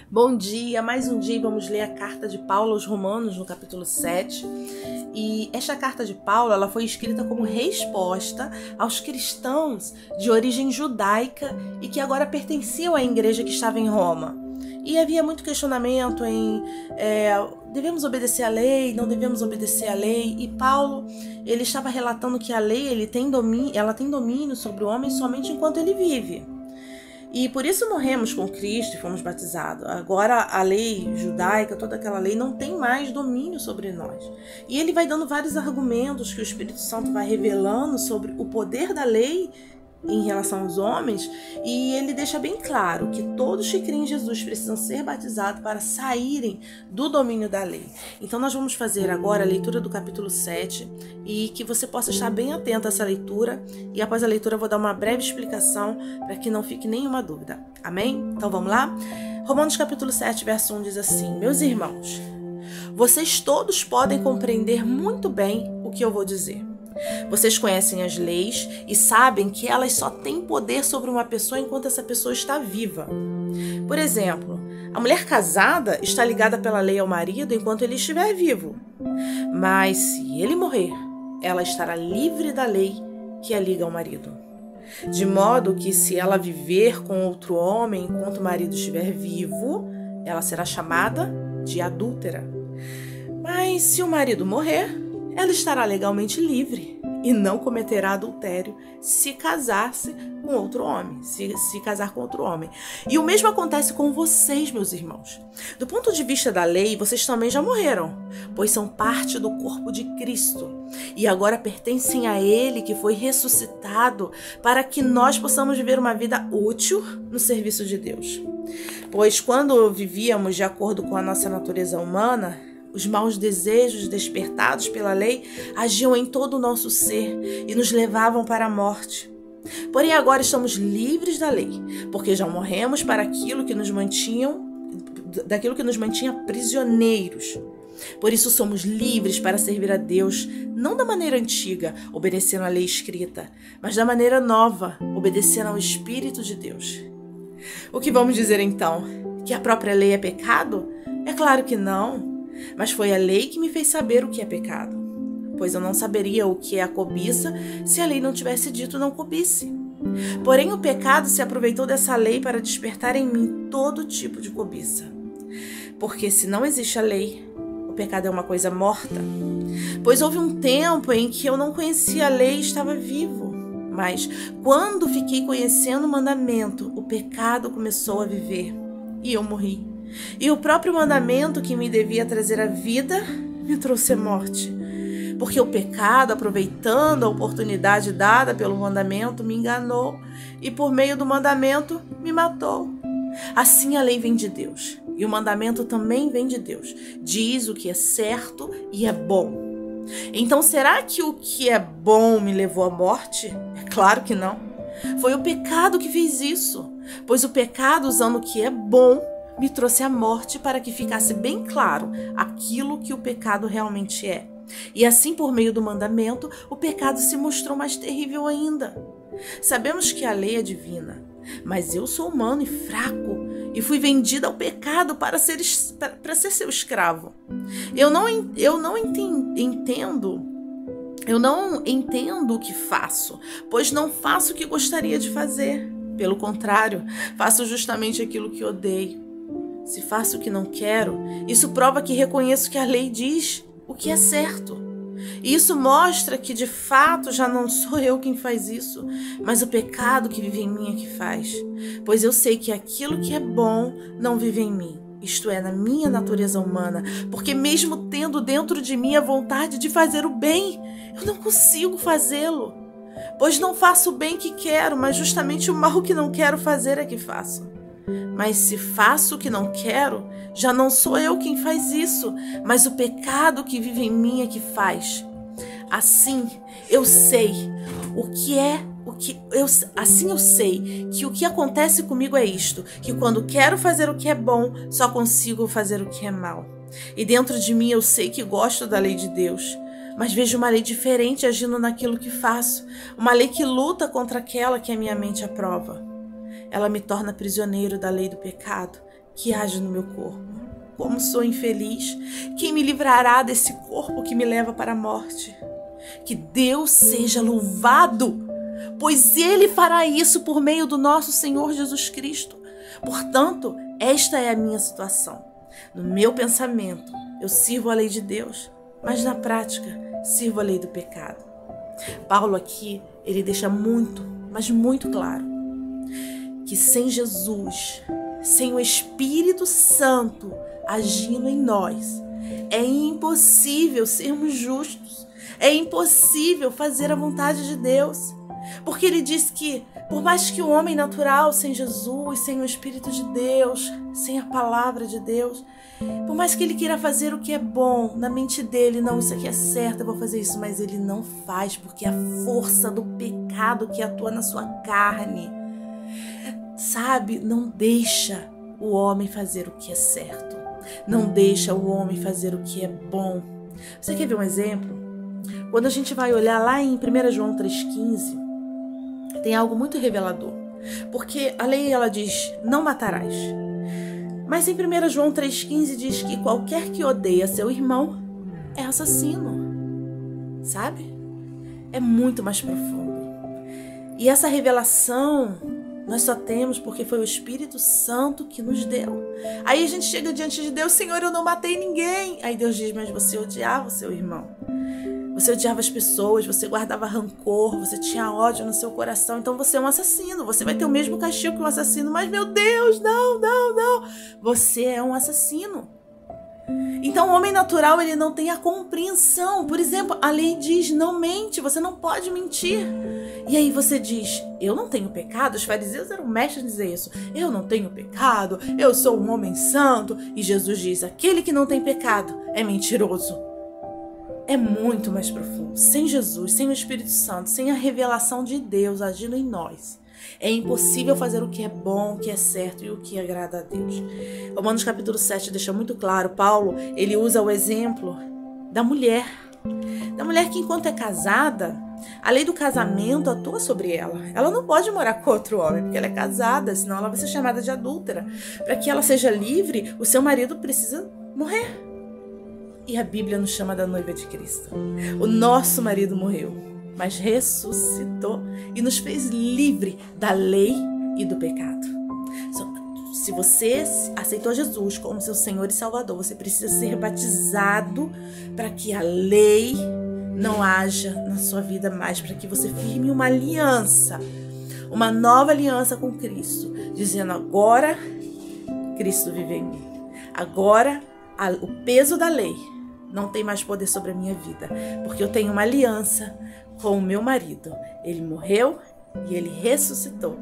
Bom dia, mais um dia e vamos ler a carta de Paulo aos Romanos no capítulo 7. E esta carta de Paulo ela foi escrita como resposta aos cristãos de origem judaica e que agora pertenciam à igreja que estava em Roma. E havia muito questionamento em devemos obedecer à lei, não devemos obedecer à lei. E Paulo ele estava relatando que a lei ela tem domínio sobre o homem somente enquanto ele vive. E por isso morremos com Cristo e fomos batizados. Agora a lei judaica, toda aquela lei, não tem mais domínio sobre nós. E ele vai dando vários argumentos que o Espírito Santo vai revelando sobre o poder da lei em relação aos homens, e ele deixa bem claro que todos que creem em Jesus precisam ser batizados para saírem do domínio da lei. Então nós vamos fazer agora a leitura do capítulo 7 e que você possa estar bem atento a essa leitura, e após a leitura eu vou dar uma breve explicação para que não fique nenhuma dúvida. Amém? Então vamos lá? Romanos capítulo 7, verso 1 diz assim: Meus irmãos, vocês todos podem compreender muito bem o que eu vou dizer. Vocês conhecem as leis e sabem que elas só têm poder sobre uma pessoa enquanto essa pessoa está viva. Por exemplo, a mulher casada está ligada pela lei ao marido enquanto ele estiver vivo. Mas se ele morrer, ela estará livre da lei que a liga ao marido. De modo que se ela viver com outro homem enquanto o marido estiver vivo, ela será chamada de adúltera. Mas se o marido morrer, ela estará legalmente livre e não cometerá adultério se casar-se com outro homem, se casar com outro homem. E o mesmo acontece com vocês, meus irmãos. Do ponto de vista da lei, vocês também já morreram, pois são parte do corpo de Cristo e agora pertencem a Ele que foi ressuscitado para que nós possamos viver uma vida útil no serviço de Deus. Pois quando vivíamos de acordo com a nossa natureza humana, os maus desejos despertados pela lei agiam em todo o nosso ser e nos levavam para a morte. Porém, agora estamos livres da lei, porque já morremos para daquilo que nos mantinha prisioneiros. Por isso somos livres para servir a Deus, não da maneira antiga, obedecendo à lei escrita, mas da maneira nova, obedecendo ao Espírito de Deus. O que vamos dizer então? Que a própria lei é pecado? É claro que não. Mas foi a lei que me fez saber o que é pecado, pois eu não saberia o que é a cobiça se a lei não tivesse dito não cobisse. Porém, o pecado se aproveitou dessa lei para despertar em mim todo tipo de cobiça. Porque se não existe a lei, o pecado é uma coisa morta. Pois houve um tempo em que eu não conhecia a lei e estava vivo. Mas quando fiquei conhecendo o mandamento, o pecado começou a viver e eu morri. E o próprio mandamento que me devia trazer a vida me trouxe a morte. Porque o pecado, aproveitando a oportunidade dada pelo mandamento, me enganou e por meio do mandamento me matou. Assim a lei vem de Deus e o mandamento também vem de Deus. Diz o que é certo e é bom. Então será que o que é bom me levou à morte? É claro que não. Foi o pecado que fez isso. Pois o pecado, usando o que é bom, me trouxe a morte para que ficasse bem claro aquilo que o pecado realmente é. E assim, por meio do mandamento, o pecado se mostrou mais terrível ainda. Sabemos que a lei é divina, mas eu sou humano e fraco e fui vendida ao pecado para ser seu escravo. Eu não entendo o que faço, pois não faço o que gostaria de fazer. Pelo contrário, faço justamente aquilo que odeio. Se faço o que não quero, isso prova que reconheço que a lei diz o que é certo. E isso mostra que, de fato, já não sou eu quem faz isso, mas o pecado que vive em mim é que faz. Pois eu sei que aquilo que é bom não vive em mim, isto é, na minha natureza humana, porque mesmo tendo dentro de mim a vontade de fazer o bem, eu não consigo fazê-lo. Pois não faço o bem que quero, mas justamente o mal que não quero fazer é que faço. Mas se faço o que não quero, já não sou eu quem faz isso, mas o pecado que vive em mim é que faz. Assim eu sei que o que acontece comigo é isto, que quando quero fazer o que é bom, só consigo fazer o que é mal. E dentro de mim eu sei que gosto da lei de Deus, mas vejo uma lei diferente agindo naquilo que faço, uma lei que luta contra aquela que a minha mente aprova. Ela me torna prisioneiro da lei do pecado, que age no meu corpo. Como sou infeliz! Quem me livrará desse corpo que me leva para a morte? Que Deus seja louvado, pois Ele fará isso por meio do nosso Senhor Jesus Cristo. Portanto, esta é a minha situação. No meu pensamento, eu sirvo a lei de Deus, mas na prática, sirvo a lei do pecado. Paulo aqui, ele deixa muito, mas muito claro, que sem Jesus, sem o Espírito Santo agindo em nós, é impossível sermos justos, é impossível fazer a vontade de Deus. Porque ele diz que, por mais que o homem natural, sem Jesus, sem o Espírito de Deus, sem a palavra de Deus, por mais que ele queira fazer o que é bom, na mente dele, não, isso aqui é certo, eu vou fazer isso, mas ele não faz, porque a força do pecado que atua na sua carne, sabe, não deixa o homem fazer o que é certo, não deixa o homem fazer o que é bom. Você quer ver um exemplo? Quando a gente vai olhar lá em 1 João 3,15, tem algo muito revelador. Porque a lei, ela diz, não matarás. Mas em 1 João 3,15 diz que qualquer que odeia seu irmão é assassino. Sabe? É muito mais profundo. E essa revelação nós só temos porque foi o Espírito Santo que nos deu. Aí a gente chega diante de Deus, Senhor, eu não matei ninguém. Aí Deus diz, mas você odiava o seu irmão. Você odiava as pessoas, você guardava rancor, você tinha ódio no seu coração, então você é um assassino, você vai ter o mesmo castigo que um assassino, mas meu Deus, não, você é um assassino. Então o homem natural, ele não tem a compreensão. Por exemplo, a lei diz, não mente, você não pode mentir. E aí você diz, eu não tenho pecado? Os fariseus eram mestres em dizer isso. Eu não tenho pecado, eu sou um homem santo. E Jesus diz, aquele que não tem pecado é mentiroso. É muito mais profundo. Sem Jesus, sem o Espírito Santo, sem a revelação de Deus agindo em nós, é impossível fazer o que é bom, o que é certo e o que agrada a Deus. Romanos capítulo 7 deixa muito claro. Paulo, ele usa o exemplo da mulher que enquanto é casada, a lei do casamento atua sobre ela. Ela não pode morar com outro homem, porque ela é casada, senão ela vai ser chamada de adúltera. Para que ela seja livre, o seu marido precisa morrer. E a Bíblia nos chama da noiva de Cristo. O nosso marido morreu, mas ressuscitou e nos fez livre da lei e do pecado. Se você aceitou Jesus como seu Senhor e Salvador, você precisa ser batizado para que a lei não haja na sua vida mais, para que você firme uma aliança, uma nova aliança com Cristo, dizendo agora Cristo vive em mim. Agora o peso da lei não tem mais poder sobre a minha vida, porque eu tenho uma aliança com o meu marido. Ele morreu e ele ressuscitou.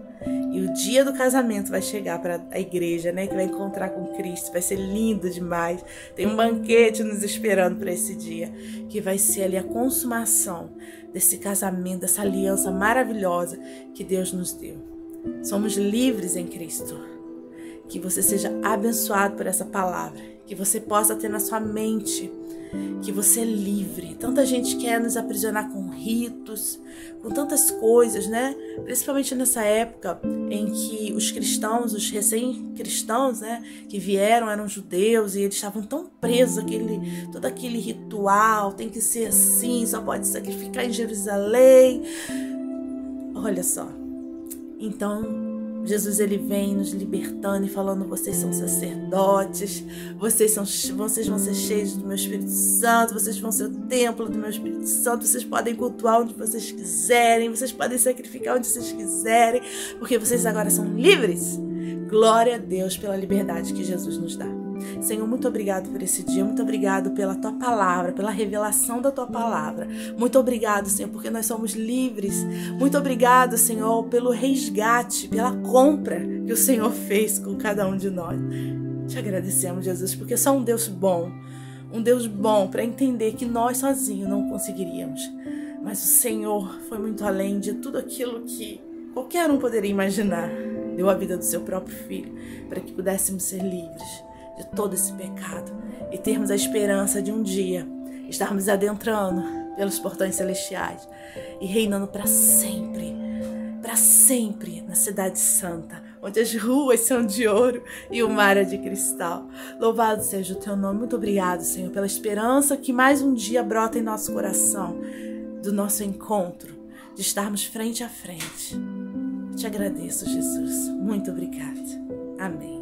E o dia do casamento vai chegar para a igreja, né, que vai encontrar com Cristo. Vai ser lindo demais. Tem um banquete nos esperando para esse dia, que vai ser ali a consumação desse casamento, dessa aliança maravilhosa que Deus nos deu. Somos livres em Cristo. Que você seja abençoado por essa palavra, que você possa ter na sua mente que você é livre. Tanta gente quer nos aprisionar com ritos, com tantas coisas, né? Principalmente nessa época em que os cristãos, os recém-cristãos, né, que vieram, eram judeus e eles estavam tão presos todo aquele ritual, tem que ser assim, só pode sacrificar em Jerusalém. Olha só. Então, Jesus, ele vem nos libertando e falando, vocês são sacerdotes, vocês vão ser cheios do meu Espírito Santo, vocês vão ser o templo do meu Espírito Santo, vocês podem cultuar onde vocês quiserem, vocês podem sacrificar onde vocês quiserem, porque vocês agora são livres. Glória a Deus pela liberdade que Jesus nos dá. Senhor, muito obrigado por esse dia, muito obrigado pela Tua palavra, pela revelação da Tua palavra. Muito obrigado, Senhor, porque nós somos livres. Muito obrigado, Senhor, pelo resgate, pela compra que o Senhor fez com cada um de nós. Te agradecemos, Jesus, porque só um Deus bom para entender que nós sozinhos não conseguiríamos. Mas o Senhor foi muito além de tudo aquilo que qualquer um poderia imaginar. Deu a vida do seu próprio Filho para que pudéssemos ser livres de todo esse pecado e termos a esperança de um dia estarmos adentrando pelos portões celestiais e reinando para sempre na cidade santa, onde as ruas são de ouro e o mar é de cristal. Louvado seja o teu nome. Muito obrigado, Senhor, pela esperança que mais um dia brota em nosso coração, do nosso encontro, de estarmos frente a frente. Te agradeço, Jesus. Muito obrigada. Amém.